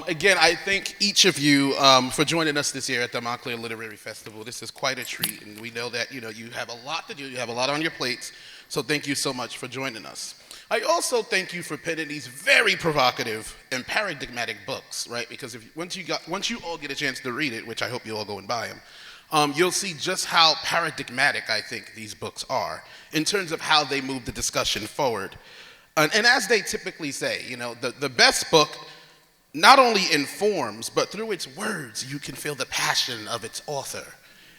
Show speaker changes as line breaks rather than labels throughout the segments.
Again, I thank each of you for joining us this year at the Montclair Literary Festival. This is quite a treat, and we know that you have a lot to do, you have a lot on your plates, so thank you so much for joining us. I also thank you for penning these very provocative and paradigmatic books, right? Because once you all get a chance to read it, which I hope you all go and buy them, you'll see just how paradigmatic I think these books are in terms of how they move the discussion forward. And as they typically say, the best book not only informs, but through its words, you can feel the passion of its author.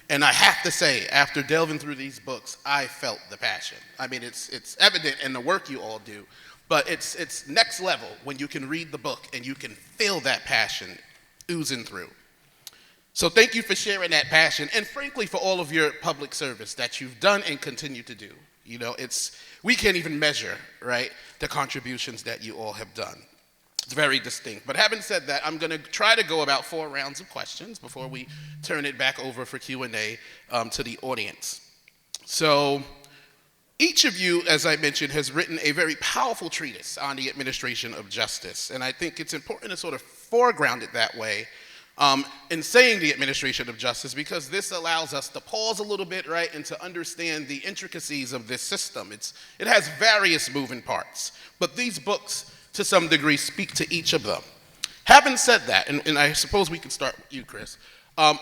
And I have to say, after delving through these books, I felt the passion. I mean, it's evident in the work you all do, but it's next level when you can read the book and you can feel that passion oozing through. So thank you for sharing that passion, and frankly, for all of your public service that you've done and continue to do. We can't even measure, right, the contributions that you all have done. It's very distinct. But having said that, I'm going to try to go about 4 rounds of questions before we turn it back over for Q&A to the audience. So each of you, as I mentioned, has written a very powerful treatise on the administration of justice. And I think it's important to sort of foreground it that way in saying the administration of justice, because this allows us to pause a little bit, right, and to understand the intricacies of this system. It has various moving parts, but these books, to some degree, speak to each of them. Having said that, and I suppose we can start with you, Chris,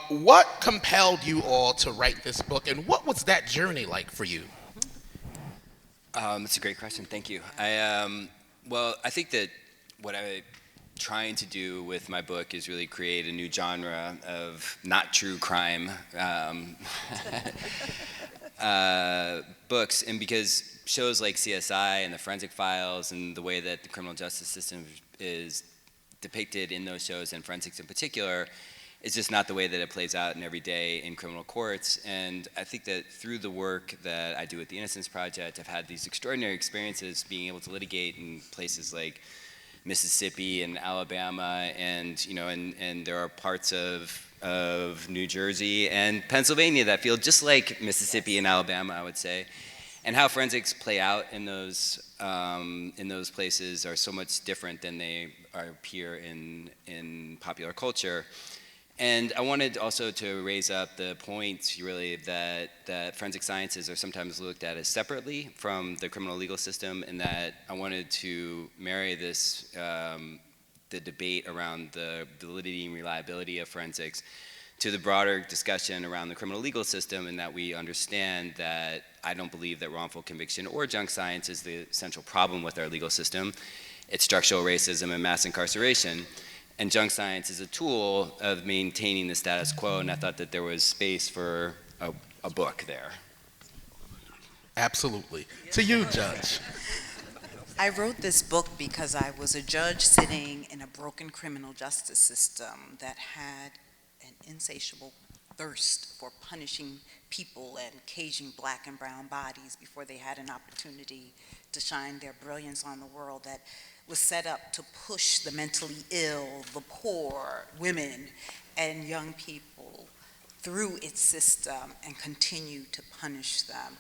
what compelled you all to write this book, and what was that journey like for you?
That's a great question. Thank you. I think that what I'm trying to do with my book is really create a new genre of not true crime books, and because shows like CSI and the Forensic Files and the way that the criminal justice system is depicted in those shows, and forensics in particular, is just not the way that it plays out in every day in criminal courts. And I think that through the work that I do at the Innocence Project, I've had these extraordinary experiences being able to litigate in places like Mississippi and Alabama, and and there are parts of New Jersey and Pennsylvania that feel just like Mississippi and Alabama, I would say. And how forensics play out in those places are so much different than they appear in popular culture. And I wanted also to raise up the point, really, that forensic sciences are sometimes looked at as separately from the criminal legal system, and that I wanted to marry this, the debate around the validity and reliability of forensics, to the broader discussion around the criminal legal system, and that we understand that I don't believe that wrongful conviction or junk science is the central problem with our legal system. It's structural racism and mass incarceration. And junk science is a tool of maintaining the status quo, and I thought that there was space for a book there.
Absolutely. To you, Judge.
I wrote this book because I was a judge sitting in a broken criminal justice system that had an insatiable thirst for punishing people and caging black and brown bodies before they had an opportunity to shine their brilliance on the world, that was set up to push the mentally ill, the poor, women, and young people through its system and continue to punish them.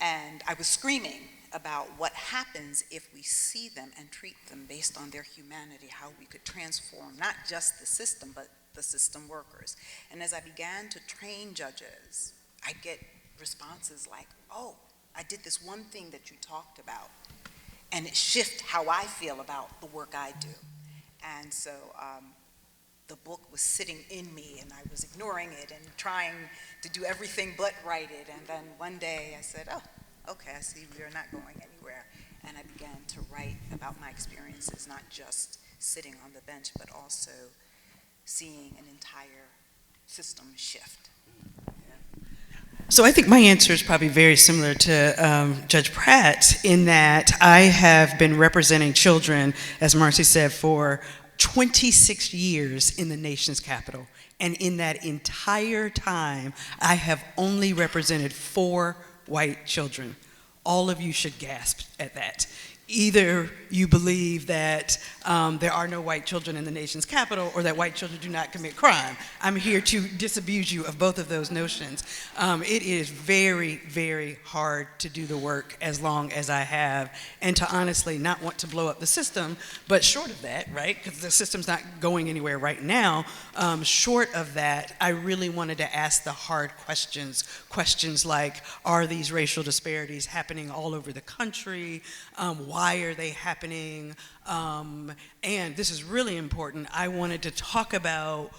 And I was screaming about what happens if we see them and treat them based on their humanity, how we could transform not just the system, but the system workers. And as I began to train judges, I get responses like, oh, I did this one thing that you talked about, and it shifted how I feel about the work I do. And so the book was sitting in me, and I was ignoring it and trying to do everything but write it. And then one day I said, oh, okay, I see we're not going anywhere. And I began to write about my experiences, not just sitting on the bench, but also seeing an entire system shift.
So I think my answer is probably very similar to Judge Pratt, in that I have been representing children, as Marcy said, for 26 years in the nation's capital. And in that entire time, I have only represented 4 white children. All of you should gasp at that. either you believe that there are no white children in the nation's capital or that white children do not commit crime. I'm here to disabuse you of both of those notions. It is very, very hard to do the work as long as I have, and to honestly not want to blow up the system, but short of that, right, because the system's not going anywhere right now, short of that, I really wanted to ask the hard questions. Questions like, are these racial disparities happening all over the country? Why are they happening? And this is really important. I wanted to talk about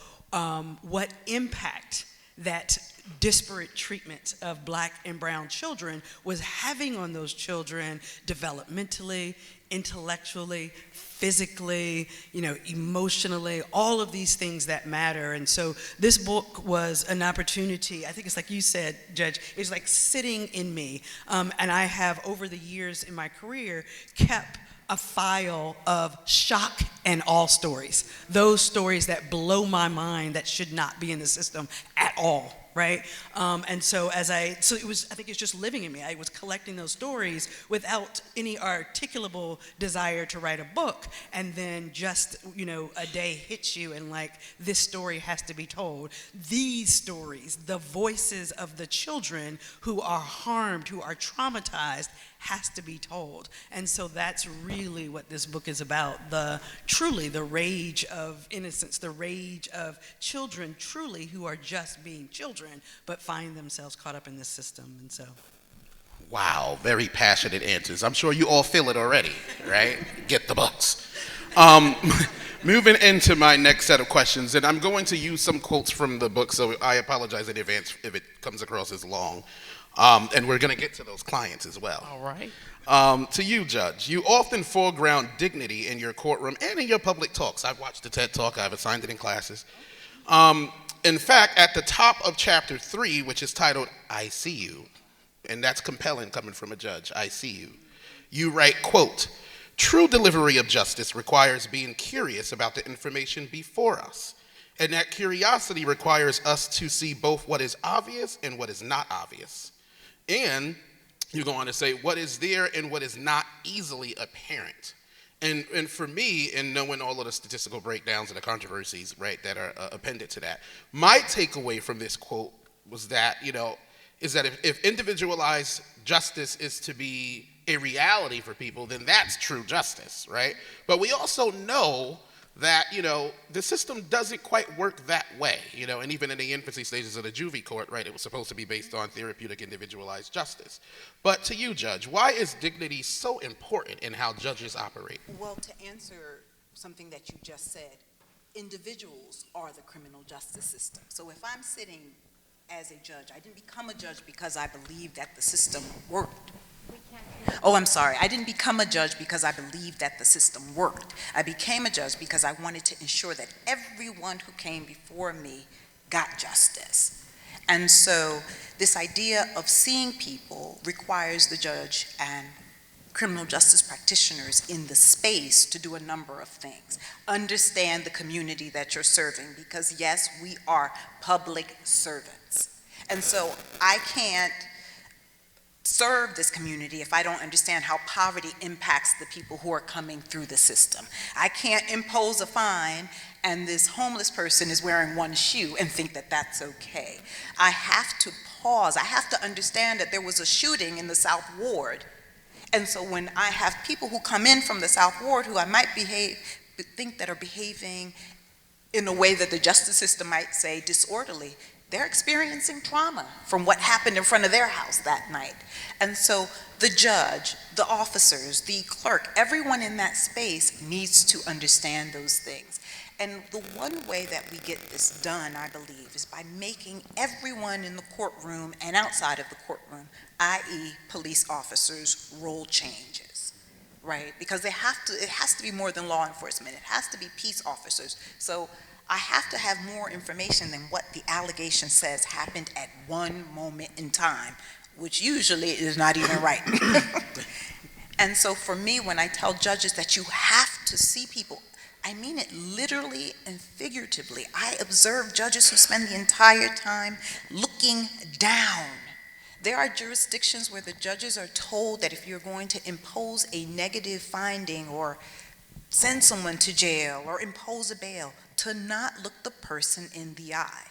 what impact that disparate treatment of black and brown children was having on those children developmentally, intellectually, physically, emotionally, all of these things that matter. And so this book was an opportunity, I think it's like you said, Judge, it's like sitting in me. And I have, over the years in my career, kept a file of shock and awe stories. Those stories that blow my mind that should not be in the system at all. Right? And so so it was, I think it's just living in me. I was collecting those stories without any articulable desire to write a book. And then just, a day hits you and like, this story has to be told. These stories, the voices of the children who are harmed, who are traumatized, has to be told. And so that's really what this book is about, truly the rage of innocence, the rage of children truly who are just being children, but find themselves caught up in this system. And so.
Wow, very passionate answers. I'm sure you all feel it already, right? Get the books. Moving into my next set of questions, and I'm going to use some quotes from the book, so I apologize in advance if it comes across as long. And we're going to get to those clients as well.
All right.
To you, Judge, you often foreground dignity in your courtroom and in your public talks. I've watched the TED Talk. I've assigned it in classes. In fact, at the top of chapter 3, which is titled, I See You, and that's compelling coming from a judge, I see you, you write, quote, true delivery of justice requires being curious about the information before us. And that curiosity requires us to see both what is obvious and what is not obvious. And you go on to say what is there and what is not easily apparent. And for me, in knowing all of the statistical breakdowns and the controversies, right, that are appended to that, my takeaway from this quote was that, is that if individualized justice is to be a reality for people, then that's true justice, right? But we also know that, the system doesn't quite work that way, and even in the infancy stages of the juvie court, right, it was supposed to be based on therapeutic individualized justice. But to you, Judge, why is dignity so important in how judges operate?
Well, to answer something that you just said, individuals are the criminal justice system. So if I'm sitting as a judge, I didn't become a judge because I believed that the system worked. Oh, I'm sorry. I didn't become a judge because I believed that the system worked. I became a judge because I wanted to ensure that everyone who came before me got justice. And so this idea of seeing people requires the judge and criminal justice practitioners in the space to do a number of things. Understand the community that you're serving, because yes, we are public servants. And so I can't serve this community if I don't understand how poverty impacts the people who are coming through the system. I can't impose a fine and this homeless person is wearing one shoe and think that that's okay. I have to pause. I have to understand that there was a shooting in the South Ward. And so when I have people who come in from the South Ward who I might think that are behaving in a way that the justice system might say disorderly, they're experiencing trauma from what happened in front of their house that night. And so the judge, the officers, the clerk, everyone in that space needs to understand those things. And the one way that we get this done, I believe, is by making everyone in the courtroom and outside of the courtroom, i.e. police officers, role changes, right? Because it has to be more than law enforcement. It has to be peace officers. So I have to have more information than what the allegation says happened at one moment in time, which usually is not even right. And so for me, when I tell judges that you have to see people, I mean it literally and figuratively. I observe judges who spend the entire time looking down There are jurisdictions where the judges are told that if you're going to impose a negative finding or send someone to jail or impose a bail, to not look the person in the eye.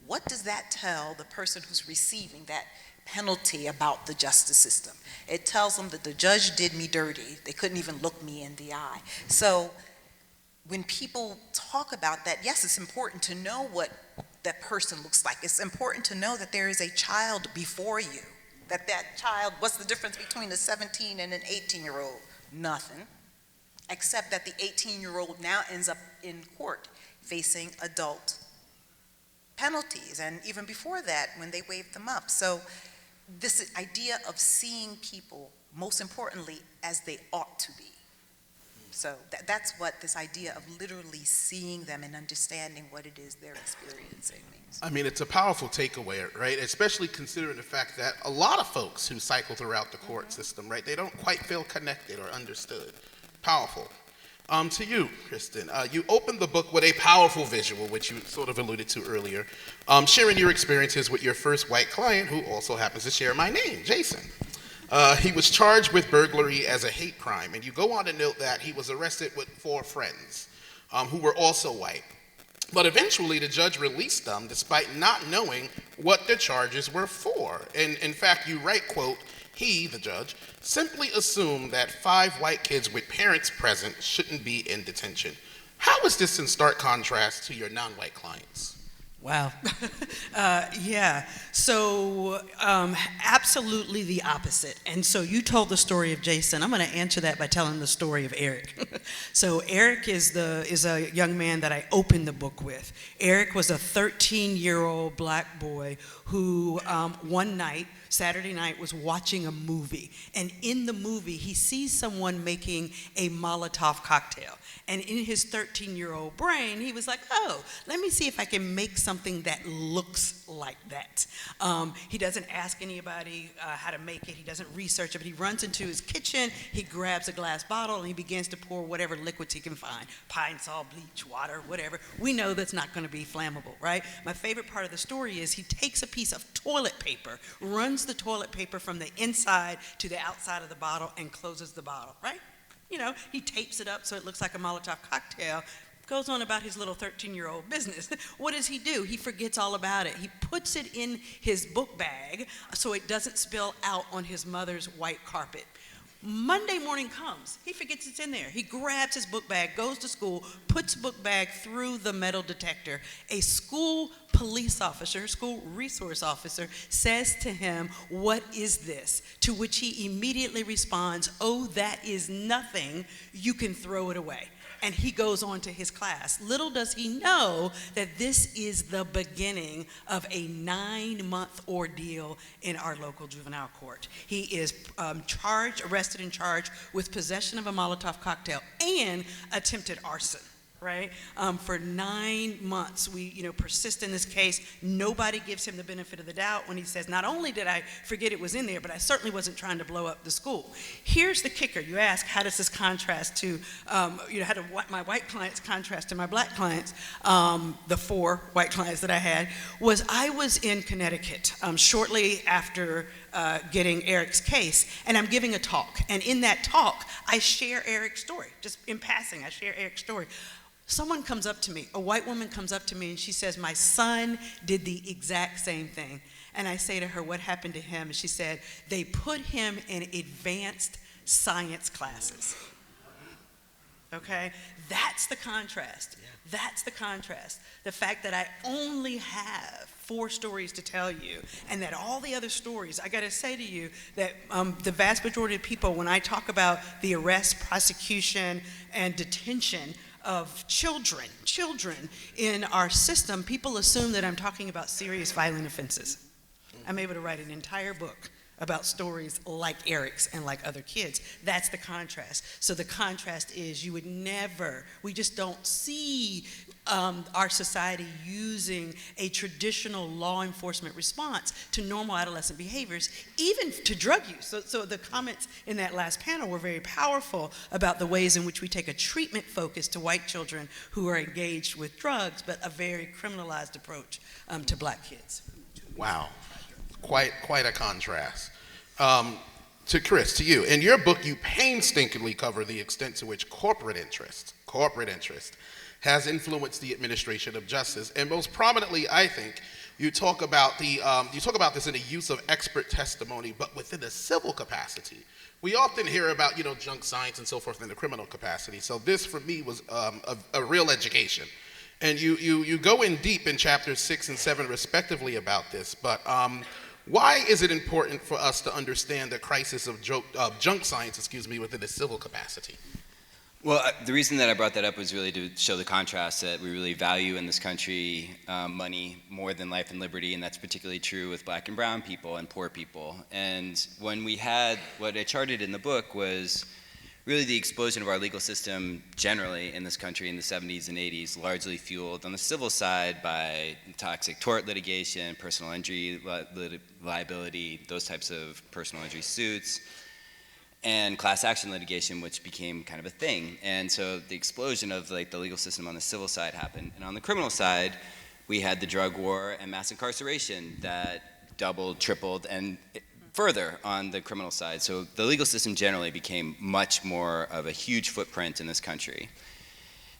What does that tell the person who's receiving that penalty about the justice system? It tells them that the judge did me dirty. They couldn't even look me in the eye. So when people talk about that, yes, it's important to know what that person looks like. It's important to know that there is a child before you, that child, what's the difference between a 17 and an 18-year-old? Nothing, except that the 18-year-old now ends up in court facing adult penalties, and even before that, when they waive them up. So this idea of seeing people, most importantly, as they ought to be. So that's what this idea of literally seeing them and understanding what it is they're experiencing means.
I mean, it's a powerful takeaway, right? Especially considering the fact that a lot of folks who cycle throughout the court system, right, they don't quite feel connected or understood. Powerful. To you, Kristen, you opened the book with a powerful visual, which you sort of alluded to earlier, sharing your experiences with your first white client, who also happens to share my name, Jason. He was charged with burglary as a hate crime, and you go on to note that he was arrested with 4 friends who were also white. But eventually, the judge released them despite not knowing what the charges were for. And in fact, you write, quote, he, the judge, simply assumed that 5 white kids with parents present shouldn't be in detention. How is this in stark contrast to your non-white clients?
Wow. Yeah. So absolutely the opposite. And so you told the story of Jason. I'm going to answer that by telling the story of Eric. So Eric is a young man that I opened the book with. Eric was a 13-year-old black boy who one night, Saturday night, was watching a movie. And in the movie, he sees someone making a Molotov cocktail. And in his 13-year-old brain, he was like, oh, let me see if I can make something that looks like that. He doesn't ask anybody how to make it. He doesn't research it, but he runs into his kitchen, he grabs a glass bottle, and he begins to pour whatever liquids he can find. Pine salt, bleach, water, whatever. We know that's not going to be flammable, right? My favorite part of the story is he takes a piece of toilet paper, runs the toilet paper from the inside to the outside of the bottle, and closes the bottle, right? You know, he tapes it up so it looks like a Molotov cocktail, goes on about his little 13-year-old business. What does he do? He forgets all about it. He puts it in his book bag so it doesn't spill out on his mother's white carpet. Monday morning comes, he forgets it's in there. He grabs his book bag, goes to school, puts book bag through the metal detector. A school police officer, school resource officer, says to him, what is this? To which he immediately responds, oh, that is nothing, you can throw it away. And he goes on to his class. Little does he know that this is the beginning of a 9-month ordeal in our local juvenile court. He is arrested and charged with possession of a Molotov cocktail and attempted arson. Right? For 9 months, we persist in this case. Nobody gives him the benefit of the doubt when he says, not only did I forget it was in there, but I certainly wasn't trying to blow up the school. Here's the kicker. You ask, how does this contrast to, how do my white clients contrast to my black clients? The 4 white clients that I had I was in Connecticut shortly after getting Eric's case, and I'm giving a talk. And in that talk, I share Eric's story. Just in passing, I share Eric's story. Someone comes up to me, a white woman comes up to me, and she says, my son did the exact same thing. And I say to her, what happened to him? And she said, they put him in advanced science classes. Okay? That's the contrast. Yeah. That's the contrast. The fact that I only have 4 stories to tell you, and that all the other stories, I got to say to you that the vast majority of people, when I talk about the arrest, prosecution, and detention of children in our system, people assume that I'm talking about serious violent offenses. I'm able to write an entire book about stories like Eric's and like other kids. That's the contrast. So the contrast is we just don't see our society using a traditional law enforcement response to normal adolescent behaviors, even to drug use. So the comments in that last panel were very powerful about the ways in which we take a treatment focus to white children who are engaged with drugs, but a very criminalized approach to black kids.
Wow. quite a contrast. To Chris, to you, in your book, you painstakingly cover the extent to which corporate interest has influenced the administration of justice, and most prominently, I think, you talk about this in the use of expert testimony, but within a civil capacity. We often hear about junk science and so forth in the criminal capacity. So this, for me, was a real education. And you go in deep in chapters 6 and 7 respectively about this, but why is it important for us to understand the crisis of junk science, within a civil capacity?
Well, the reason that I brought that up was really to show the contrast that we really value in this country money more than life and liberty, and that's particularly true with black and brown people and poor people. And when we had, what I charted in the book was really the explosion of our legal system generally in this country in the 70s and 80s, largely fueled on the civil side by toxic tort litigation, personal injury liability, those types of personal injury suits, and class action litigation, which became kind of a thing. And so the explosion of the legal system on the civil side happened. And on the criminal side, we had the drug war and mass incarceration that doubled, tripled, and further on the criminal side. So the legal system generally became much more of a huge footprint in this country.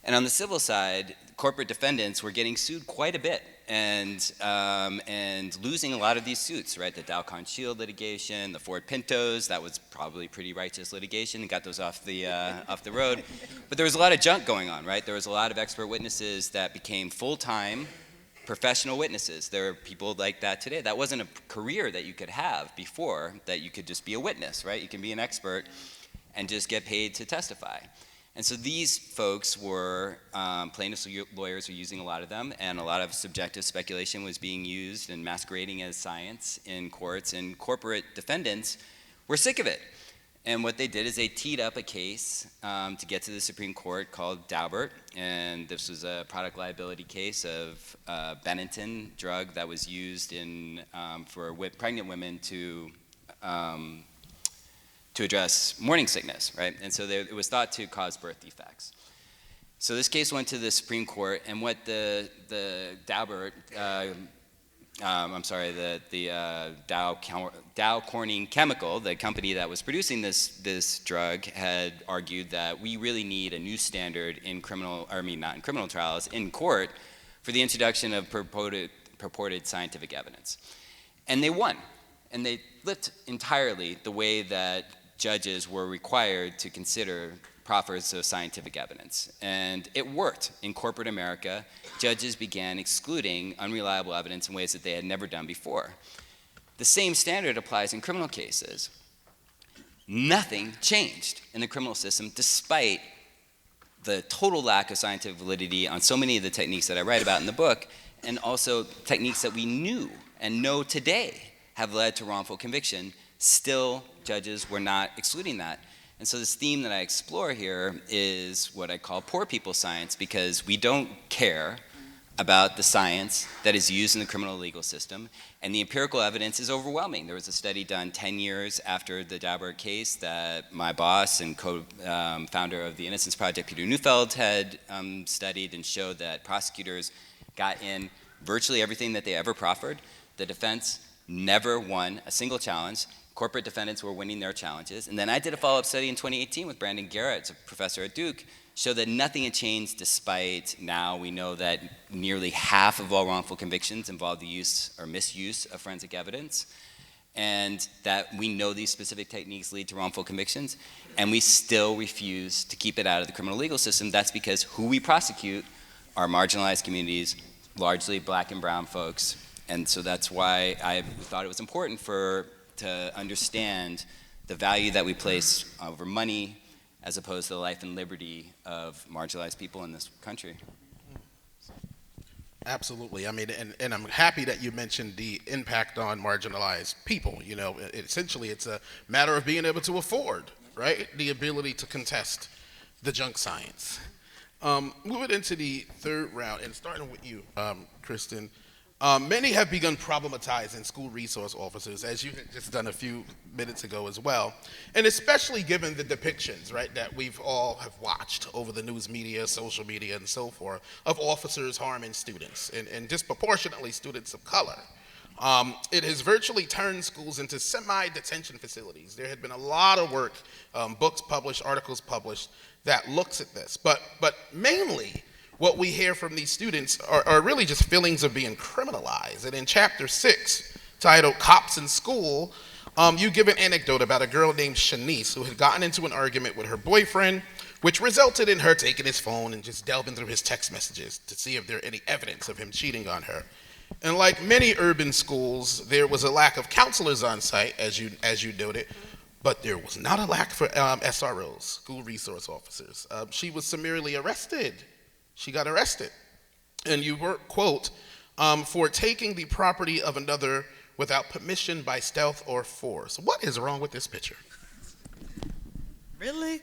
And on the civil side, corporate defendants were getting sued quite a bit and losing a lot of these suits, right? The Dow Con Shield litigation, the Ford Pintos, that was probably pretty righteous litigation and got those off the road. But there was a lot of junk going on, right? There was a lot of expert witnesses that became full-time professional witnesses. There are people like that today. That wasn't a career that you could have before, that you could just be a witness, right? You can be an expert and just get paid to testify. And so these folks were, plaintiffs' lawyers were using a lot of them, and a lot of subjective speculation was being used and masquerading as science in courts, and corporate defendants were sick of it. And what they did is they teed up a case to get to the Supreme Court called Daubert, and this was a product liability case of Benetton drug that was used for pregnant women to address morning sickness, right? And so it was thought to cause birth defects. So this case went to the Supreme Court, and what the Daubert, Dow Corning Chemical, the company that was producing this drug, had argued that we really need a new standard in not in criminal trials, in court, for the introduction of purported scientific evidence. And they won. And they flipped entirely the way that judges were required to consider proffers of scientific evidence. And it worked. In corporate America, judges began excluding unreliable evidence in ways that they had never done before. The same standard applies in criminal cases. Nothing changed in the criminal system despite the total lack of scientific validity on so many of the techniques that I write about in the book, and also techniques that we knew and know today have led to wrongful conviction. Still, judges were not excluding that. And so this theme that I explore here is what I call poor people science, because we don't care about the science that is used in the criminal legal system, and the empirical evidence is overwhelming. There was a study done 10 years after the Daubert case that my boss and co-founder of the Innocence Project, Peter Neufeld, had studied and showed that prosecutors got in virtually everything that they ever proffered. The defense never won a single challenge. Corporate defendants were winning their challenges. And then I did a follow-up study in 2018 with Brandon Garrett, a professor at Duke, showed that nothing had changed despite now we know that nearly half of all wrongful convictions involve the use or misuse of forensic evidence, and that we know these specific techniques lead to wrongful convictions, and we still refuse to keep it out of the criminal legal system. That's because who we prosecute are marginalized communities, largely black and brown folks. And so that's why I thought it was important to understand the value that we place over money as opposed to the life and liberty of marginalized people in this country.
Absolutely. I mean, and I'm happy that you mentioned the impact on marginalized people. Essentially, it's a matter of being able to afford, right, the ability to contest the junk science. Moving into the third round, and starting with you, Kristen. Many have begun problematizing school resource officers, as you had just done a few minutes ago as well, and especially given the depictions, right, that we've all have watched over the news media, social media, and so forth, of officers harming students, and disproportionately students of color. It has virtually turned schools into semi-detention facilities. There had been a lot of work, books published, articles published, that looks at this. But mainly, what we hear from these students are really just feelings of being criminalized. And in chapter 6, titled Cops in School, you give an anecdote about a girl named Shanice who had gotten into an argument with her boyfriend, which resulted in her taking his phone and just delving through his text messages to see if there are any evidence of him cheating on her. And like many urban schools, there was a lack of counselors on site, as you noted, but there was not a lack for SROs, school resource officers. She was summarily arrested. She got arrested. And you were, quote, for taking the property of another without permission by stealth or force. What is wrong with this picture?
Really?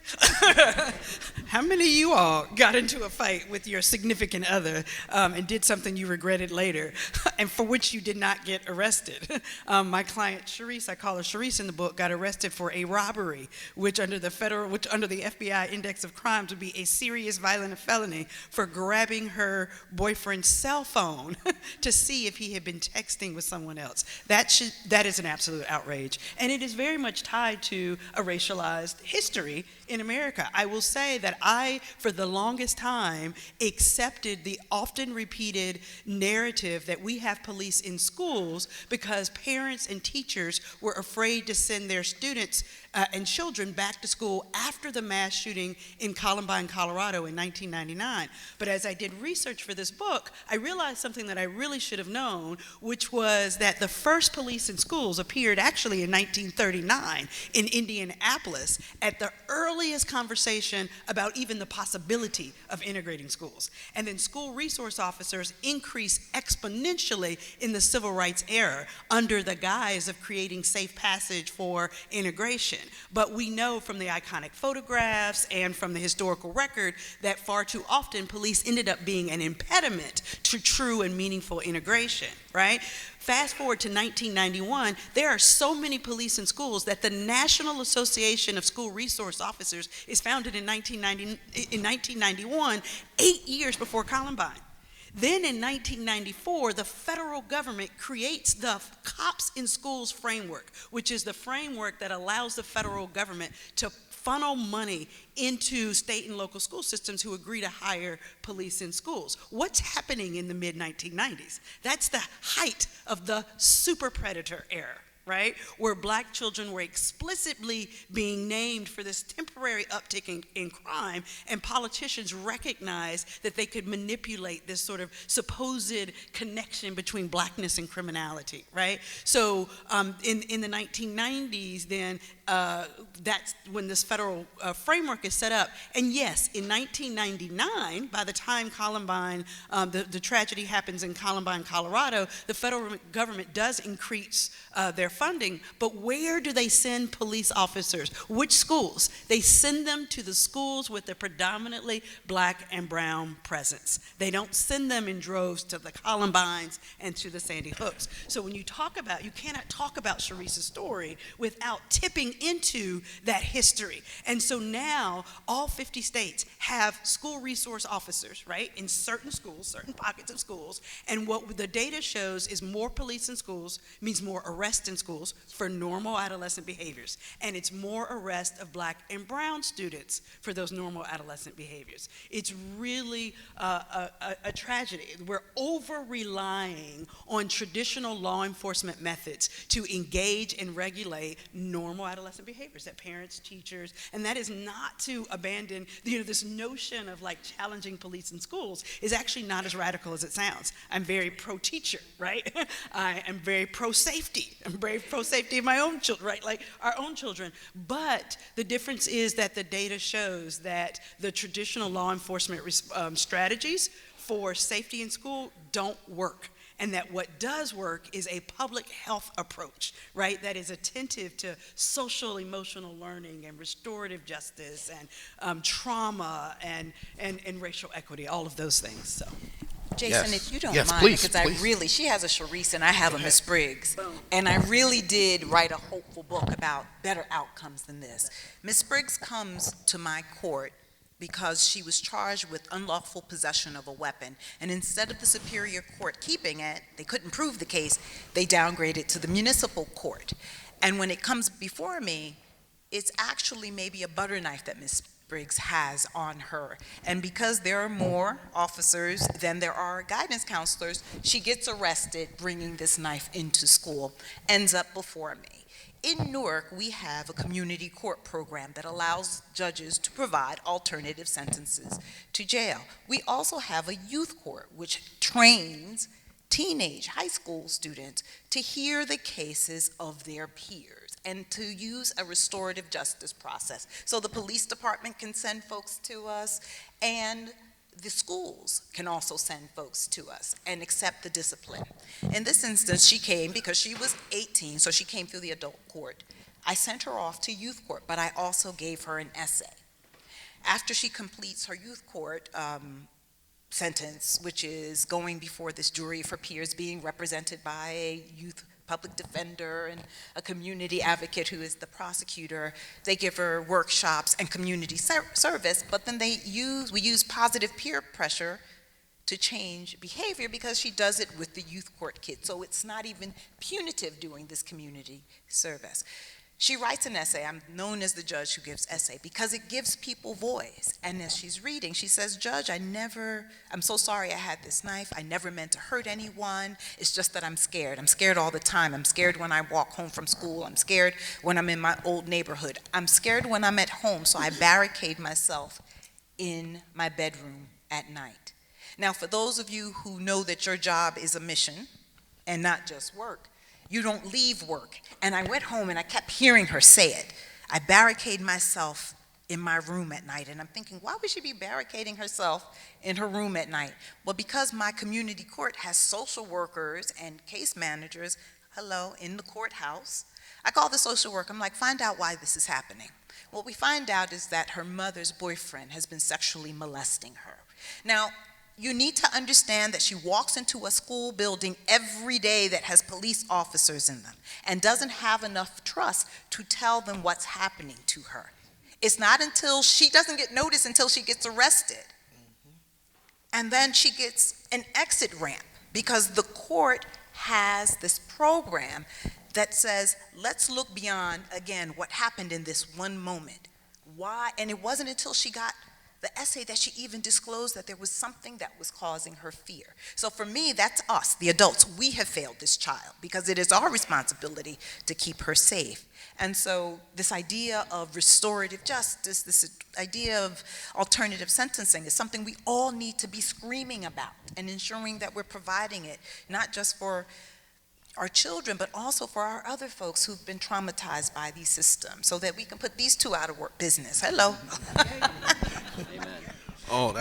How many of you all got into a fight with your significant other and did something you regretted later and for which you did not get arrested? My client Sharice, I call her Sharice in the book, got arrested for a robbery, which under the FBI Index of Crimes would be a serious violent felony for grabbing her boyfriend's cell phone to see if he had been texting with someone else. That is an absolute outrage. And it is very much tied to a racialized history in America. I will say that I, for the longest time, accepted the often repeated narrative that we have police in schools because parents and teachers were afraid to send their students and children back to school after the mass shooting in Columbine, Colorado in 1999. But as I did research for this book, I realized something that I really should have known, which was that the first police in schools appeared actually in 1939 in Indianapolis at the earliest conversation about even the possibility of integrating schools. And then school resource officers increased exponentially in the civil rights era under the guise of creating safe passage for integration. But we know from the iconic photographs and from the historical record that far too often police ended up being an impediment to true and meaningful integration, right? Fast forward to 1991, there are so many police in schools that the National Association of School Resource Officers is founded in 1991, 8 years before Columbine. Then in 1994, the federal government creates the Cops in Schools framework, which is the framework that allows the federal government to funnel money into state and local school systems who agree to hire police in schools. What's happening in the mid-1990s? That's the height of the super predator era, right? Where black children were explicitly being named for this temporary uptick in crime, and politicians recognized that they could manipulate this sort of supposed connection between blackness and criminality, right? So in the 1990s, then, that's when this federal framework is set up. And yes, in 1999, by the time Columbine, the tragedy happens in Columbine, Colorado, the federal government does increase their funding, but where do they send police officers? Which schools? They send them to the schools with a predominantly black and brown presence. They don't send them in droves to the Columbines and to the Sandy Hooks. So when you cannot talk about Sharice's story without tipping into that history. And so now all 50 states have school resource officers, right, in certain schools, certain pockets of schools. And what the data shows is more police in schools means more arrests in schools for normal adolescent behaviors. And it's more arrest of black and brown students for those normal adolescent behaviors. It's really a tragedy. We're over-relying on traditional law enforcement methods to engage and regulate normal adolescent behaviors that parents, teachers, and that is not to abandon, this notion of like challenging police in schools is actually not as radical as it sounds. I'm very pro-teacher, right? I am very pro-safety. I'm very pro-safety of my own children, right? Like our own children. But the difference is that the data shows that the traditional law enforcement strategies for safety in school don't work. And that what does work is a public health approach, right? That is attentive to social emotional learning and restorative justice and trauma and racial equity, all of those things. So,
Jason,
yes.
if you don't
Yes,
mind,
please,
because she has a Sharice and I have a Miss Briggs, and I really did write a hopeful book about better outcomes than this. Miss Briggs comes to my court because she was charged with unlawful possession of a weapon. And instead of the Superior Court keeping it, they couldn't prove the case, they downgraded to the municipal court. And when it comes before me, it's actually maybe a butter knife that Miss Briggs has on her. And because there are more officers than there are guidance counselors, she gets arrested bringing this knife into school, ends up before me. In Newark, we have a community court program that allows judges to provide alternative sentences to jail. We also have a youth court, which trains teenage high school students to hear the cases of their peers and to use a restorative justice process. So the police department can send folks to us, and the schools can also send folks to us and accept the discipline. In this instance, she came because she was 18, so she came through the adult court. I sent her off to youth court, but I also gave her an essay. After she completes her youth court sentence, which is going before this jury of her peers, being represented by a youth public defender and a community advocate who is the prosecutor. They give her workshops and community service, but then we use positive peer pressure to change behavior because she does it with the youth court kids. So it's not even punitive doing this community service. She writes an essay. I'm known as the judge who gives essay because it gives people voice. And as she's reading, she says, "Judge, I'm so sorry I had this knife. I never meant to hurt anyone. It's just that I'm scared. I'm scared all the time. I'm scared when I walk home from school. I'm scared when I'm in my old neighborhood. I'm scared when I'm at home, so I barricade myself in my bedroom at night." Now, for those of you who know that your job is a mission and not just work, you don't leave work. And I went home and I kept hearing her say it. I barricade myself in my room at night. And I'm thinking, why would she be barricading herself in her room at night? Well, because my community court has social workers and case managers, in the courthouse. I call the social worker. I'm like, find out why this is happening. What we find out is that her mother's boyfriend has been sexually molesting her. Now, you need to understand that she walks into a school building every day that has police officers in them and doesn't have enough trust to tell them what's happening to her. It's not until she doesn't get notice until she gets arrested. And then she gets an exit ramp because the court has this program that says, let's look beyond, again, what happened in this one moment. Why? And it wasn't until she got the essay that she even disclosed that there was something that was causing her fear. So for me, that's us, the adults. We have failed this child because it is our responsibility to keep her safe. And so this idea of restorative justice, this idea of alternative sentencing is something we all need to be screaming about and ensuring that we're providing it, not just for our children, but also for our other folks who've been traumatized by these systems so that we can put these two out of work business. Hello.
Amen.
Oh,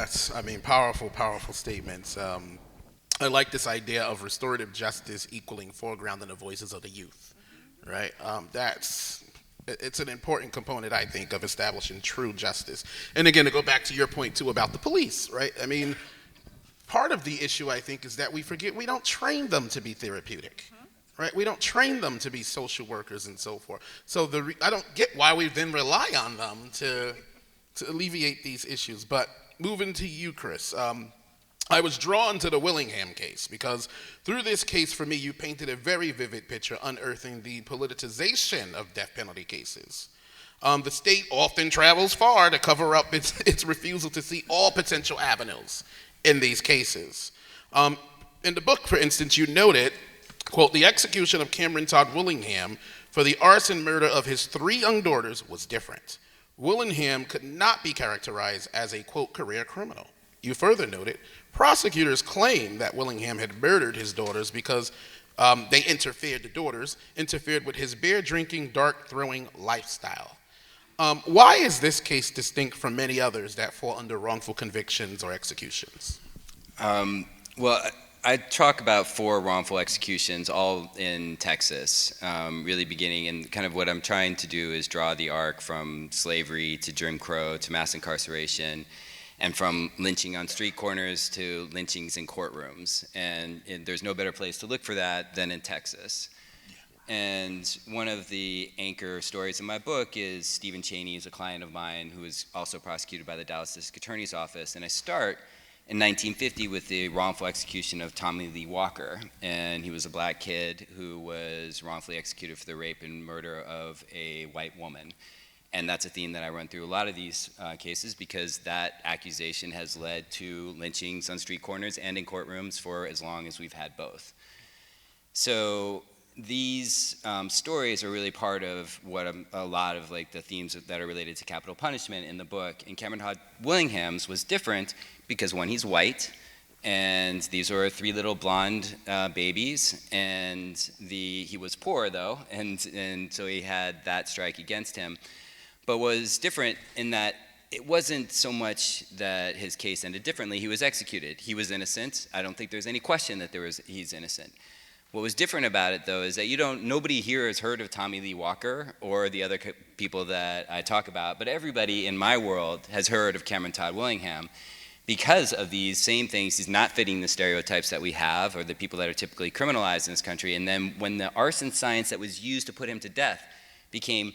powerful, powerful statements. I like this idea of restorative justice equaling foreground in the voices of the youth, right? It's an important component, I think, of establishing true justice. And again, to go back to your point, too, about the police, right? I mean, part of the issue, I think, is that we forget we don't train them to be therapeutic. Right? We don't train them to be social workers and so forth. So I don't get why we then rely on them to alleviate these issues. But moving to you, Chris, I was drawn to the Willingham case because through this case, for me, you painted a very vivid picture unearthing the politicization of death penalty cases. The state often travels far to cover up its refusal to see all potential avenues in these cases. In the book, for instance, you noted, quote, "The execution of Cameron Todd Willingham for the arson murder of his 3 young daughters was different. Willingham could not be characterized as a, quote, career criminal." You further noted, prosecutors claimed that Willingham had murdered his daughters because the daughters interfered with his beer-drinking, dart-throwing lifestyle. Why is this case distinct from many others that fall under wrongful convictions or executions?
Well, I talk about 4 wrongful executions, all in Texas, really beginning, and kind of what I'm trying to do is draw the arc from slavery to Jim Crow to mass incarceration, and from lynching on street corners to lynchings in courtrooms. And there's no better place to look for that than in Texas. And one of the anchor stories in my book is Stephen Chaney is a client of mine who is also prosecuted by the Dallas District Attorney's Office. And I start in 1950 with the wrongful execution of Tommy Lee Walker. And he was a black kid who was wrongfully executed for the rape and murder of a white woman. And that's a theme that I run through a lot of these cases because that accusation has led to lynchings on street corners and in courtrooms for as long as we've had both. So these stories are really part of what a lot of like the themes that are related to capital punishment in the book. And Cameron Todd Willingham's was different because one, he's white, and these were three little blonde babies, and he was poor though, and so he had that strike against him. But was different in that it wasn't so much that his case ended differently. He was executed. He was innocent. I don't think there's any question that he's innocent. What was different about it, though, is that nobody here has heard of Tommy Lee Walker or the other people that I talk about, but everybody in my world has heard of Cameron Todd Willingham because of these same things. He's not fitting the stereotypes that we have or the people that are typically criminalized in this country. And then when the arson science that was used to put him to death became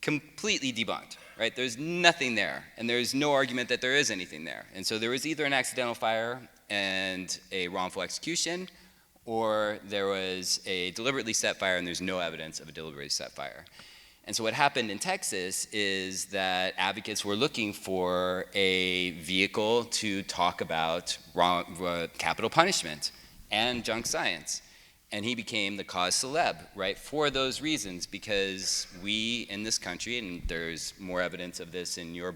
completely debunked, right? There's nothing there, and there's no argument that there is anything there. And so there was either an accidental fire and a wrongful execution, or there was a deliberately set fire and there's no evidence of a deliberately set fire. And so what happened in Texas is that advocates were looking for a vehicle to talk about capital punishment and junk science. And he became the cause celeb, right, for those reasons, because we in this country, and there's more evidence of this in your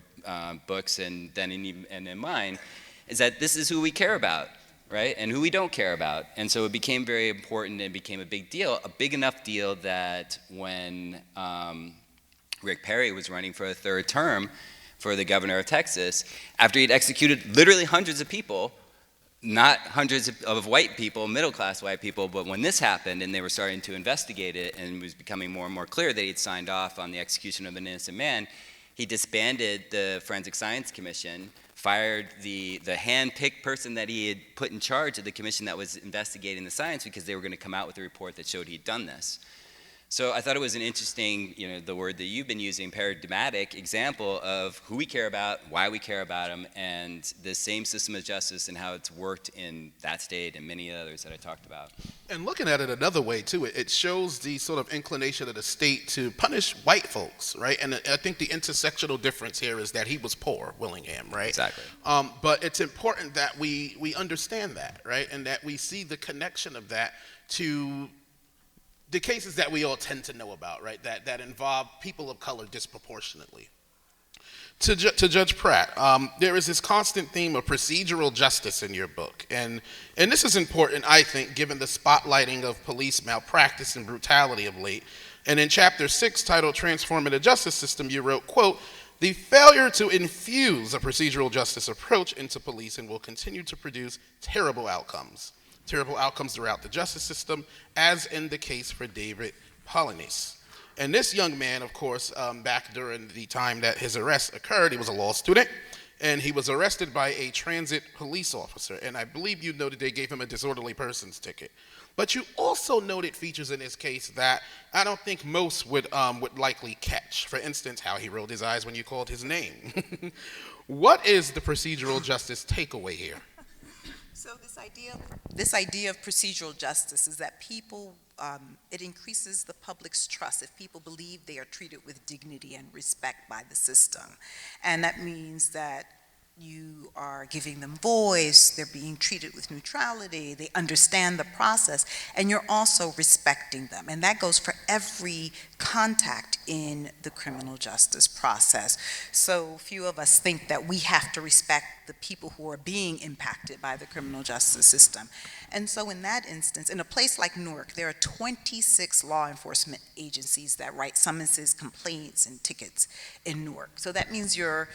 books and in mine, is that this is who we care about, right, and who we don't care about. And so it became very important and became a big deal, a big enough deal that when Rick Perry was running for a third term for the governor of Texas, after he'd executed literally hundreds of people, not hundreds of white people, middle-class white people, but when this happened and they were starting to investigate it and it was becoming more and more clear that he'd signed off on the execution of an innocent man, he disbanded the Forensic Science Commission, fired the hand-picked person that he had put in charge of the commission that was investigating the science because they were going to come out with a report that showed he'd done this. So I thought it was an interesting, the word that you've been using, paradigmatic example of who we care about, why we care about them, and the same system of justice and how it's worked in that state and many others that I talked about.
And looking at it another way, too, it shows the sort of inclination of the state to punish white folks, right? And I think the intersectional difference here is that he was poor, Willingham, right?
Exactly.
But it's important that we understand that, right? And that we see the connection of that to the cases that we all tend to know about, right? That involve people of color disproportionately. To Judge Pratt, there is this constant theme of procedural justice in your book. And this is important, I think, given the spotlighting of police malpractice and brutality of late. And in chapter 6, titled Transforming the Justice System, you wrote, quote, "The failure to infuse a procedural justice approach into policing will continue to produce terrible outcomes throughout the justice system, as in the case for David Polynice." And this young man, of course, back during the time that his arrest occurred, he was a law student, and he was arrested by a transit police officer. And I believe you noted they gave him a disorderly persons ticket. But you also noted features in his case that I don't think most would likely catch. For instance, how he rolled his eyes when you called his name. What is the procedural justice takeaway here?
So this idea of procedural justice is that people, it increases the public's trust if people believe they are treated with dignity and respect by the system. And that means that you are giving them voice, they're being treated with neutrality, they understand the process, and you're also respecting them. And that goes for every contact in the criminal justice process. So few of us think that we have to respect the people who are being impacted by the criminal justice system. And so in that instance, in a place like Newark, there are 26 law enforcement agencies that write summonses, complaints, and tickets in Newark. So that means your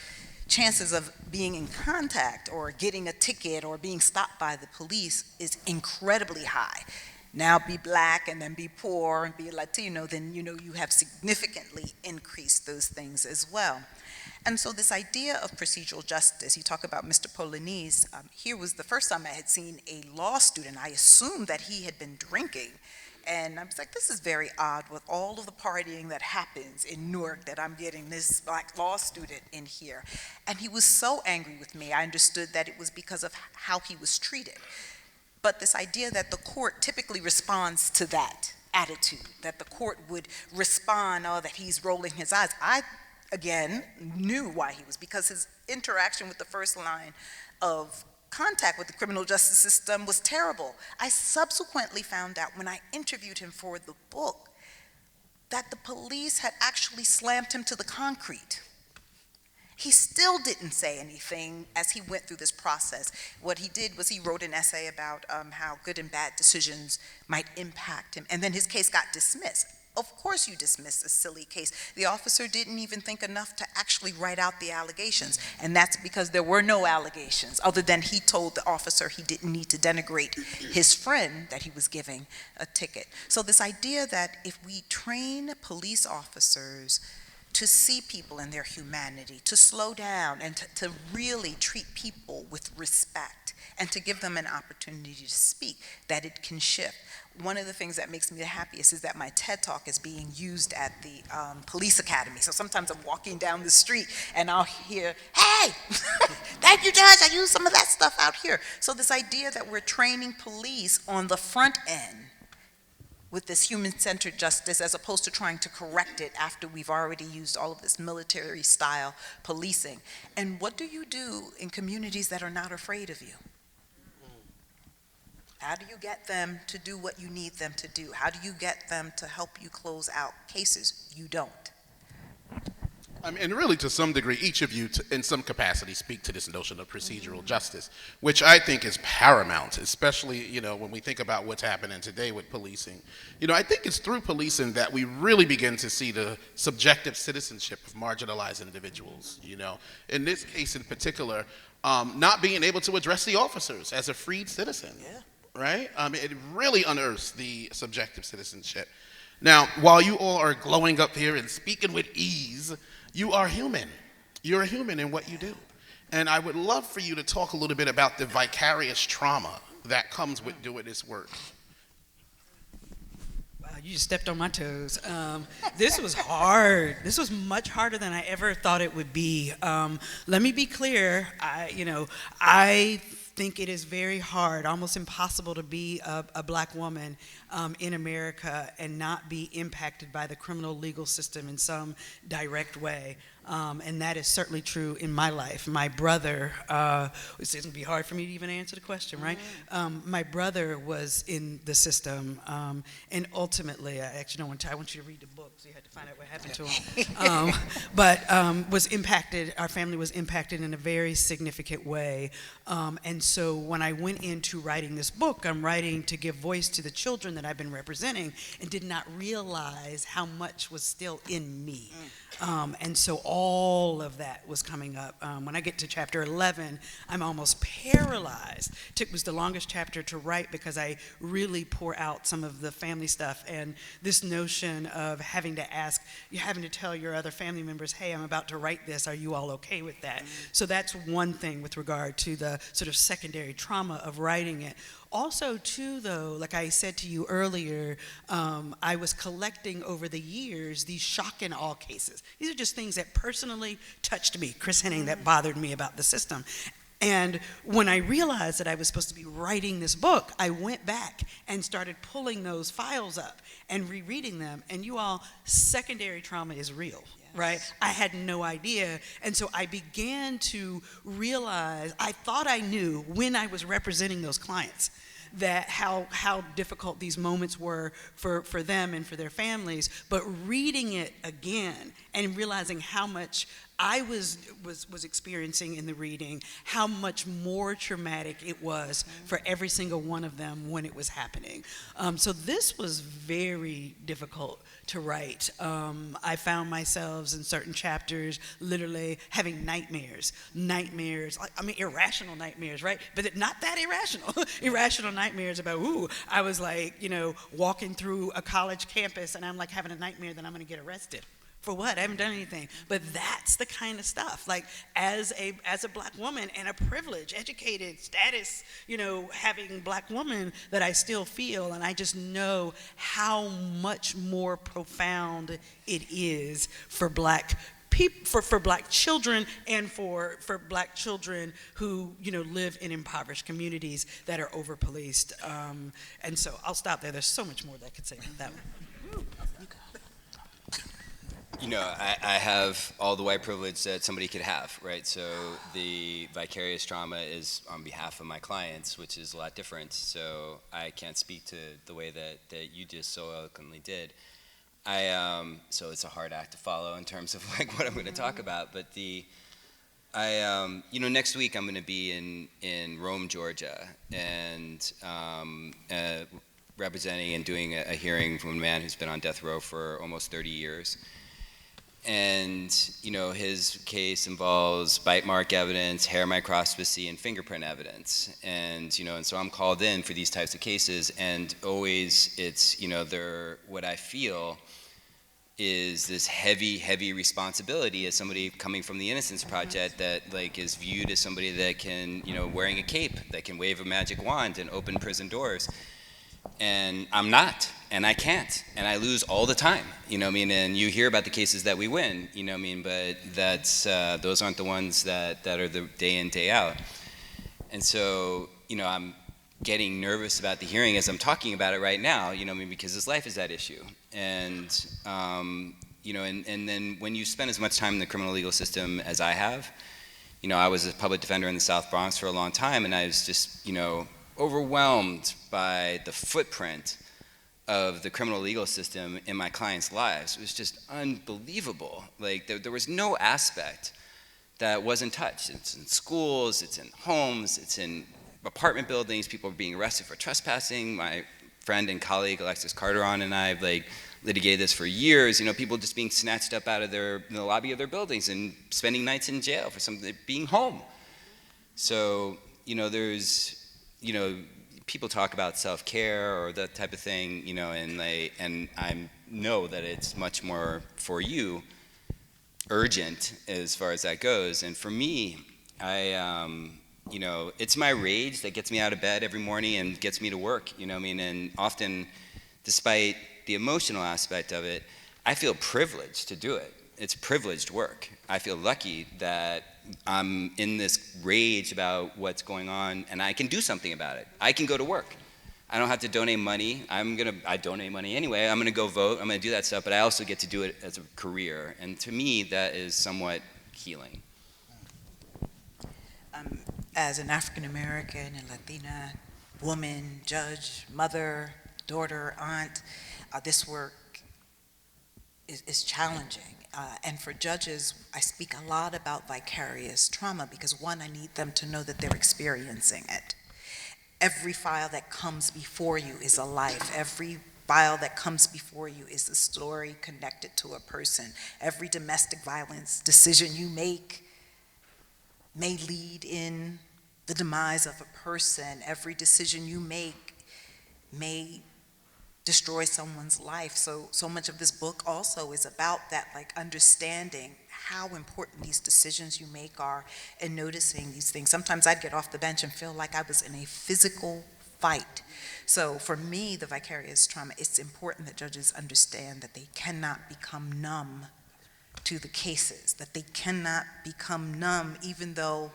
chances of being in contact or getting a ticket or being stopped by the police is incredibly high. Now be black and then be poor and be Latino, then you have significantly increased those things as well. And so this idea of procedural justice, you talk about Mr. Polynice, here was the first time I had seen a law student. I assumed that he had been drinking and I was like, this is very odd with all of the partying that happens in Newark that I'm getting this black law student in here. And he was so angry with me. I understood that it was because of how he was treated. But this idea that the court typically responds to that attitude, that the court would respond, oh, that he's rolling his eyes. I, again, knew why he was, because his interaction with the first line of contact with the criminal justice system was terrible. I subsequently found out when I interviewed him for the book that the police had actually slammed him to the concrete. He still didn't say anything as he went through this process. What he did was he wrote an essay about how good and bad decisions might impact him, and then his case got dismissed. Of course you dismiss a silly case. The officer didn't even think enough to actually write out the allegations, and that's because there were no allegations, other than he told the officer he didn't need to denigrate his friend that he was giving a ticket. So this idea that if we train police officers to see people in their humanity, to slow down and to really treat people with respect and to give them an opportunity to speak, that it can shift. One of the things that makes me the happiest is that my TED Talk is being used at the police academy. So sometimes I'm walking down the street and I'll hear, hey, thank you, Judge, I used some of that stuff out here. So this idea that we're training police on the front end with this human-centered justice as opposed to trying to correct it after we've already used all of this military-style policing. And what do you do in communities that are not afraid of you? How do you get them to do what you need them to do? How do you get them to help you close out cases? You don't.
And really, to some degree, each of you, in some capacity, speak to this notion of procedural justice, which I think is paramount, especially, when we think about what's happening today with policing. I think it's through policing that we really begin to see the subjective citizenship of marginalized individuals, In this case in particular, not being able to address the officers as a freed citizen.
Yeah.
Right? It really unearths the subjective citizenship. Now, while you all are glowing up here and speaking with ease, you are human. You're a human in what you do. And I would love for you to talk a little bit about the vicarious trauma that comes with doing this work.
Wow, you just stepped on my toes. This was hard. This was much harder than I ever thought it would be. Let me be clear. I think it is very hard, almost impossible to be a black woman in America and not be impacted by the criminal legal system in some direct way. And that is certainly true in my life. My brother, it's going to be hard for me to even answer the question, right? My brother was in the system, and ultimately, I actually don't want to, I want you to read the book, so you had to find out what happened to him. But was impacted, our family was impacted in a very significant way. And so when I went into writing this book, I'm writing to give voice to the children that I've been representing and did not realize how much was still in me. And so all of that was coming up. When I get to chapter 11, I'm almost paralyzed. It was the longest chapter to write because I really pour out some of the family stuff and this notion of having to tell your other family members, hey, I'm about to write this, are you all okay with that? So that's one thing with regard to the sort of secondary trauma of writing it. Also, too, though, like I said to you earlier, I was collecting over the years these shock and awe cases. These are just things that personally touched me, Chris Henning, that bothered me about the system. And when I realized that I was supposed to be writing this book, I went back and started pulling those files up and rereading them. And you all, secondary trauma is real. Right? I had no idea. And so I began to realize, I thought I knew when I was representing those clients that how difficult these moments were for them and for their families, but reading it again and realizing how much I was experiencing in the reading, how much more traumatic it was for every single one of them when it was happening. So this was very difficult to write. I found myself in certain chapters literally having nightmares, irrational nightmares, right? But not that irrational, irrational nightmares about, I was like, walking through a college campus and I'm like having a nightmare that I'm gonna get arrested. For what? I haven't done anything. But that's the kind of stuff. Like, as a black woman and a privileged, educated, status, having black woman, that I still feel, and I just know how much more profound it is for black people, for black children, and for black children who live in impoverished communities that are over policed. And so I'll stop there. There's so much more that I could say about that one.
I have all the white privilege that somebody could have, right? So the vicarious trauma is on behalf of my clients, which is a lot different. So I can't speak to the way that you just so eloquently did. So it's a hard act to follow in terms of like what I'm going to talk about. But next week I'm going to be in Rome, Georgia, and representing and doing a hearing from a man who's been on death row for almost 30 years. And, his case involves bite mark evidence, hair microscopy, and fingerprint evidence. And, and so I'm called in for these types of cases, and always it's, what I feel is this heavy, heavy responsibility as somebody coming from the Innocence Project that, like, is viewed as somebody that can, wearing a cape, that can wave a magic wand and open prison doors. And I'm not, and I can't, and I lose all the time, and you hear about the cases that we win, but that's, those aren't the ones that are the day in, day out. And so, I'm getting nervous about the hearing as I'm talking about it right now, because his life is at issue. And, and then when you spend as much time in the criminal legal system as I have, I was a public defender in the South Bronx for a long time, and I was just, overwhelmed by the footprint of the criminal legal system in my clients' lives. It was just unbelievable. Like, there was no aspect that wasn't touched. It's in schools, it's in homes, it's in apartment buildings. People are being arrested for trespassing. My friend and colleague Alexis Carteron and I have litigated this for years. People just being snatched up out of the lobby of their buildings and spending nights in jail for something, being home. So, there's, people talk about self-care or that type of thing, and I know that it's much more for you urgent as far as that goes. And for me, it's my rage that gets me out of bed every morning and gets me to work, and often, despite the emotional aspect of it, I feel privileged to do it. It's privileged work. I feel lucky that I'm in this rage about what's going on, and I can do something about it. I can go to work. I don't have to donate money. I donate money anyway. I'm gonna go vote. I'm gonna do that stuff, but I also get to do it as a career. And to me, that is somewhat healing.
As an African American and Latina woman, judge, mother, daughter, aunt, this work is challenging. And for judges, I speak a lot about vicarious trauma because, one, I need them to know that they're experiencing it. Every file that comes before you is a life. Every file that comes before you is a story connected to a person. Every domestic violence decision you make may lead in the demise of a person. Every decision you make may destroy someone's life. So much of this book also is about that, like understanding how important these decisions you make are and noticing these things. Sometimes I'd get off the bench and feel like I was in a physical fight. So for me, the vicarious trauma, it's important that judges understand that they cannot become numb to the cases, that they cannot become numb even though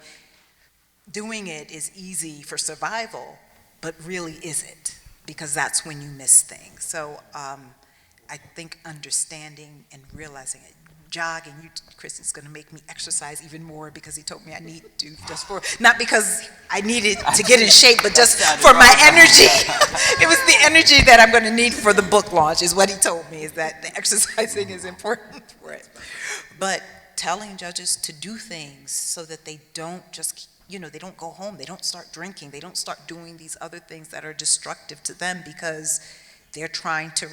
doing it is easy for survival, but really is it? Because that's when you miss things. So I think understanding and realizing it, jogging, Chris is gonna make me exercise even more because he told me I need to, just for, not because I needed to get in shape, but just for my energy. It was the energy that I'm gonna need for the book launch is what he told me, is that the exercising is important for it. But telling judges to do things so that they don't just, they don't go home, they don't start drinking, they don't start doing these other things that are destructive to them because they're trying to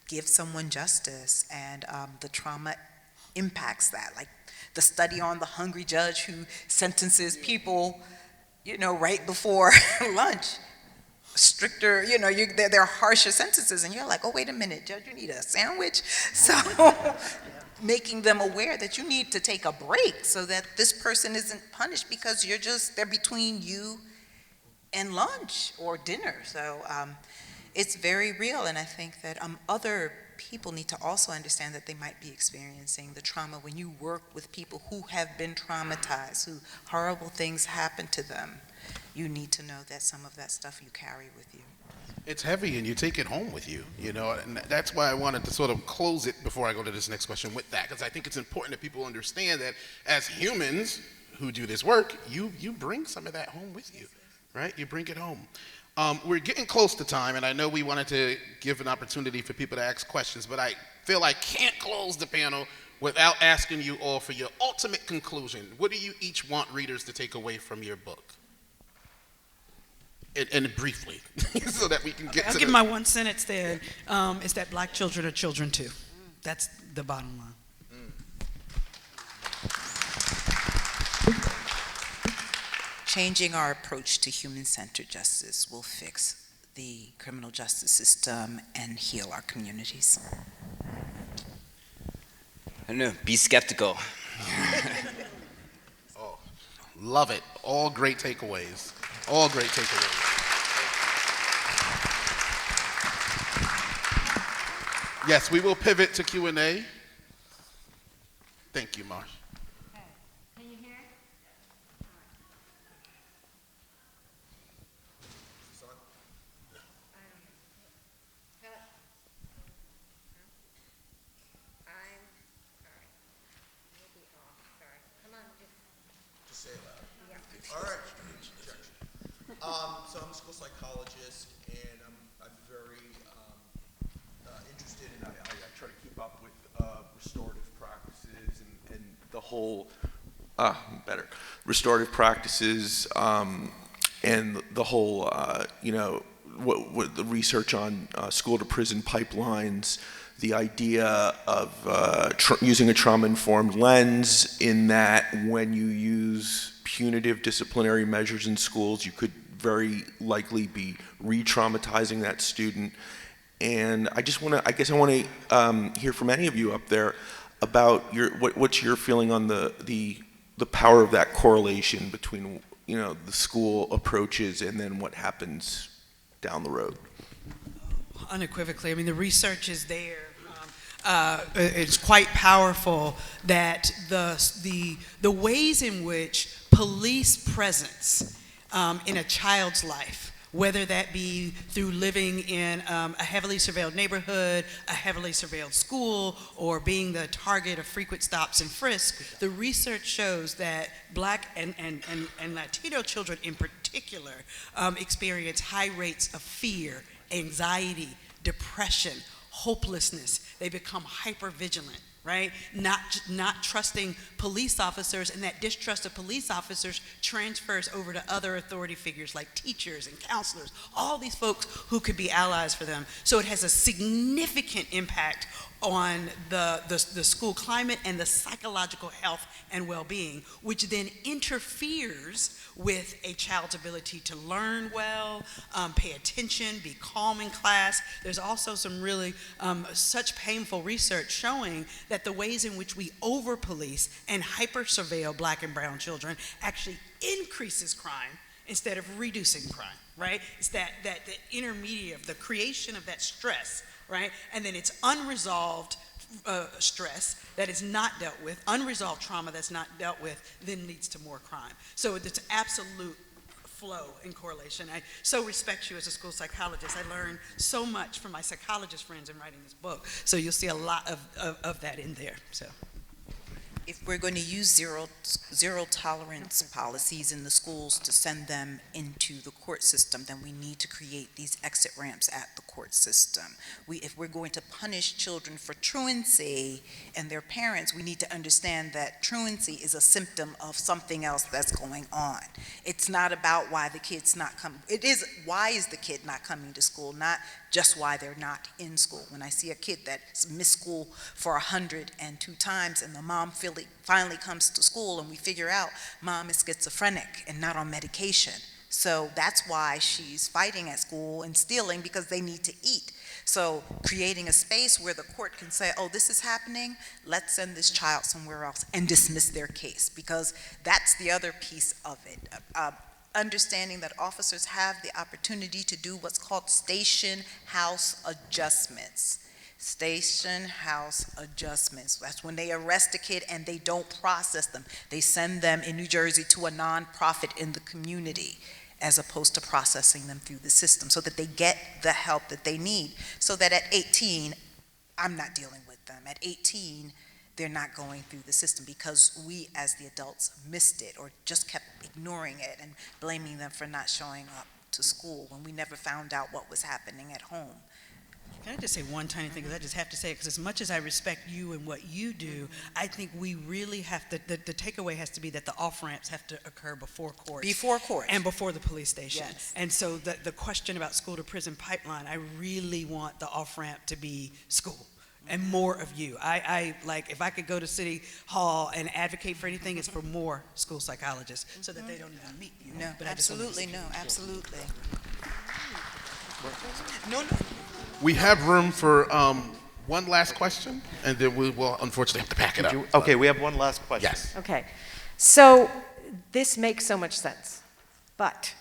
give someone justice, and the trauma impacts that. Like the study on the hungry judge who sentences people, right before lunch. Stricter, there are harsher sentences, and you're like, oh, wait a minute, judge, you need a sandwich? So making them aware that you need to take a break so that this person isn't punished because they're between you and lunch or dinner. So it's very real, and I think that other people need to also understand that they might be experiencing the trauma. When you work with people who have been traumatized, who horrible things happen to them, you need to know that some of that stuff you carry with you.
It's heavy and you take it home with you, and that's why I wanted to sort of close it before I go to this next question with that, because I think it's important that people understand that as humans who do this work, you bring some of that home with you, right? You bring it home. We're getting close to time, and I know we wanted to give an opportunity for people to ask questions, but I feel I can't close the panel without asking you all for your ultimate conclusion. What do you each want readers to take away from your book? And briefly, so that we can get
I'll
to
give my one sentence there. Is that black children are children too. That's the bottom line.
Changing our approach to human-centered justice will fix the criminal justice system and heal our communities.
I don't know, be skeptical.
Oh, love it. All great takeaways. All great takeaways. Yes, we will pivot to Q&A. Thank you, Marsh.
Okay. Can you hear?
All right. So I'm a school psychologist, and I'm very interested in, I try to keep up with restorative practices and the whole, restorative practices and the whole, what the research on school-to-prison pipelines, the idea of using a trauma-informed lens, in that when you use punitive disciplinary measures in schools, you could very likely be re-traumatizing that student. And I want to hear from any of you up there about what's your feeling on the power of that correlation between the school approaches and then what happens down the road.
Unequivocally, I mean, the research is there. It's quite powerful that the ways in which police presence in a child's life, whether that be through living in a heavily surveilled neighborhood, a heavily surveilled school, or being the target of frequent stops and frisks, the research shows that Black and Latino children in particular experience high rates of fear, anxiety, depression, hopelessness. They become hypervigilant, right? Not trusting police officers, and that distrust of police officers transfers over to other authority figures like teachers and counselors, all these folks who could be allies for them. So it has a significant impact on the school climate and the psychological health and well-being, which then interferes with a child's ability to learn well, pay attention, be calm in class. There's also some really such painful research showing that the ways in which we over-police and hyper-surveil Black and brown children actually increases crime instead of reducing crime, right? It's that the intermediate, the creation of that stress, right? And then it's unresolved stress that is not dealt with, unresolved trauma that's not dealt with, then leads to more crime. So it's absolute flow and correlation. I so respect you as a school psychologist. I learned so much from my psychologist friends in writing this book. So you'll see a lot of that in there. So
If we're going to use zero tolerance policies in the schools to send them into the court system, then we need to create these exit ramps at the court system. If we're going to punish children for truancy and their parents, we need to understand that truancy is a symptom of something else that's going on. It's not about why the kid's not coming. It is, why is the kid not coming to school, not just why they're not in school. When I see a kid that's missed school for 102 times and the mom finally comes to school and we figure out mom is schizophrenic and not on medication. So that's why she's fighting at school and stealing, because they need to eat. So creating a space where the court can say, oh, this is happening, let's send this child somewhere else and dismiss their case, because that's the other piece of it. Understanding that officers have the opportunity to do what's called station house adjustments. Station house adjustments. That's when they arrest a kid and they don't process them. They send them in New Jersey to a nonprofit in the community, as opposed to processing them through the system, so that they get the help that they need. So that at 18, I'm not dealing with them. At 18, they're not going through the system because we as the adults missed it or just kept ignoring it and blaming them for not showing up to school when we never found out what was happening at home.
Can I just say one tiny thing, because I just have to say it, because as much as I respect you and what you do, I think we really have to, the takeaway has to be that the off-ramps have to occur before court.
Before court.
And before the police station.
Yes.
And so the question about school-to-prison pipeline, I really want the off-ramp to be school. And more of you. I like, if I could go to City Hall and advocate for anything, it's for more school psychologists, so that they don't even meet you.
No,
But I just wanted to
absolutely,
say-
no, absolutely.
No. We have room for one last question, and then we will unfortunately have to pack it up.
Okay, we have one last question.
Yes.
Okay, so this makes so much sense, but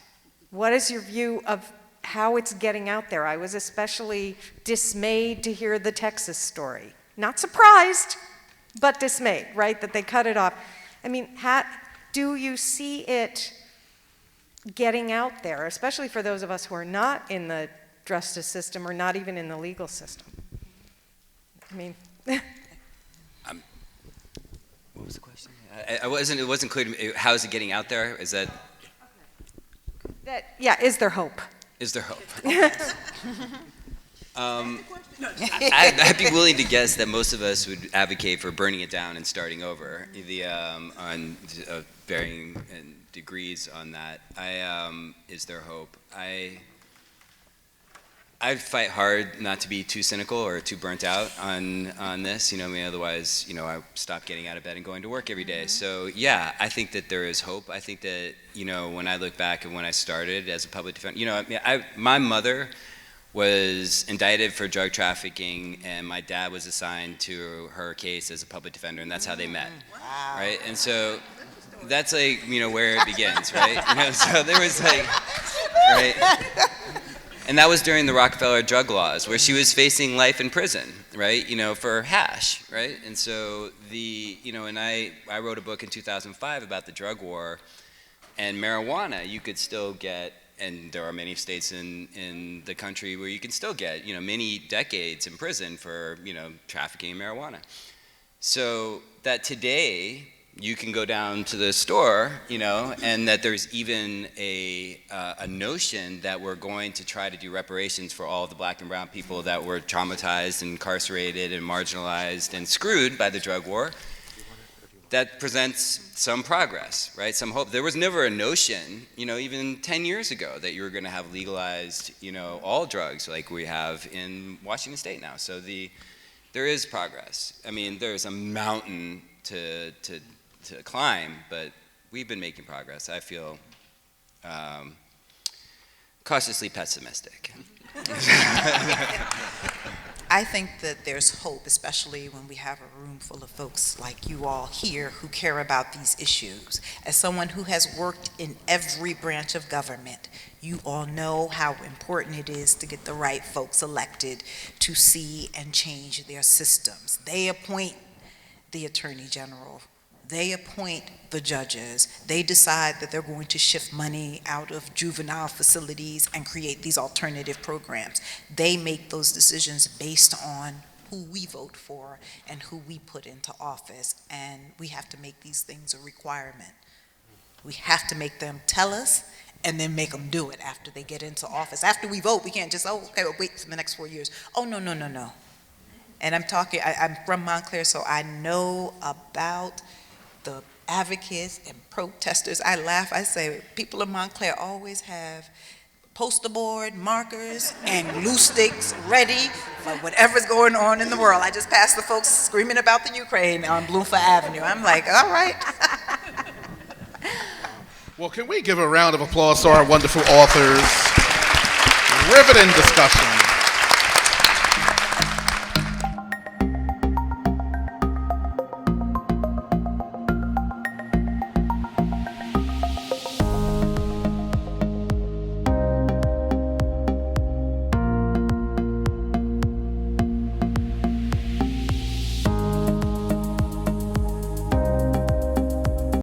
what is your view of how it's getting out there? I was especially dismayed to hear the Texas story. Not surprised, but dismayed, right, that they cut it off. I mean, do you see it getting out there, especially for those of us who are not in the justice system or not even in the legal system? I mean,
What was the question? It wasn't clear to me. How is it getting out there? Is that,
yeah, is there hope?
is there hope? I'd be willing to guess that most of us would advocate for burning it down and starting over, on varying degrees on that. Is there hope? I'd fight hard not to be too cynical or too burnt out on this. I mean, otherwise, I stop getting out of bed and going to work every day. So yeah, I think that there is hope. I think that when I look back and when I started as a public defender, my mother was indicted for drug trafficking, and my dad was assigned to her case as a public defender, and that's how they met.
Wow.
Right, and so that's like where it begins, right? So there was like, right. And that was during the Rockefeller drug laws, where she was facing life in prison, right? For hash, right? And so and I wrote a book in 2005 about the drug war, and marijuana you could still get, and there are many states in the country where you can still get, many decades in prison for, trafficking marijuana. So that today, you can go down to the store, and that there's even a notion that we're going to try to do reparations for all of the black and brown people that were traumatized, incarcerated, and marginalized, and screwed by the drug war. That presents some progress, right? Some hope. There was never a notion, even 10 years ago, that you were going to have legalized, all drugs like we have in Washington State now. So there is progress. I mean, there's a mountain to climb, but we've been making progress. I feel cautiously pessimistic.
I think that there's hope, especially when we have a room full of folks like you all here who care about these issues. As someone who has worked in every branch of government, you all know how important it is to get the right folks elected to see and change their systems. They appoint the Attorney General. They appoint the judges. They decide that they're going to shift money out of juvenile facilities and create these alternative programs. They make those decisions based on who we vote for and who we put into office, and we have to make these things a requirement. We have to make them tell us and then make them do it after they get into office. After we vote, we can't just, okay, well, wait for the next 4 years. Oh, no. And I'm from Montclair, so I know about the advocates and protesters. I laugh, I say, people in Montclair always have poster board, markers, and glue sticks ready for whatever's going on in the world. I just passed the folks screaming about the Ukraine on Bloomfield Avenue. I'm like, all right.
Well, can we give a round of applause to our wonderful authors? Riveting discussion.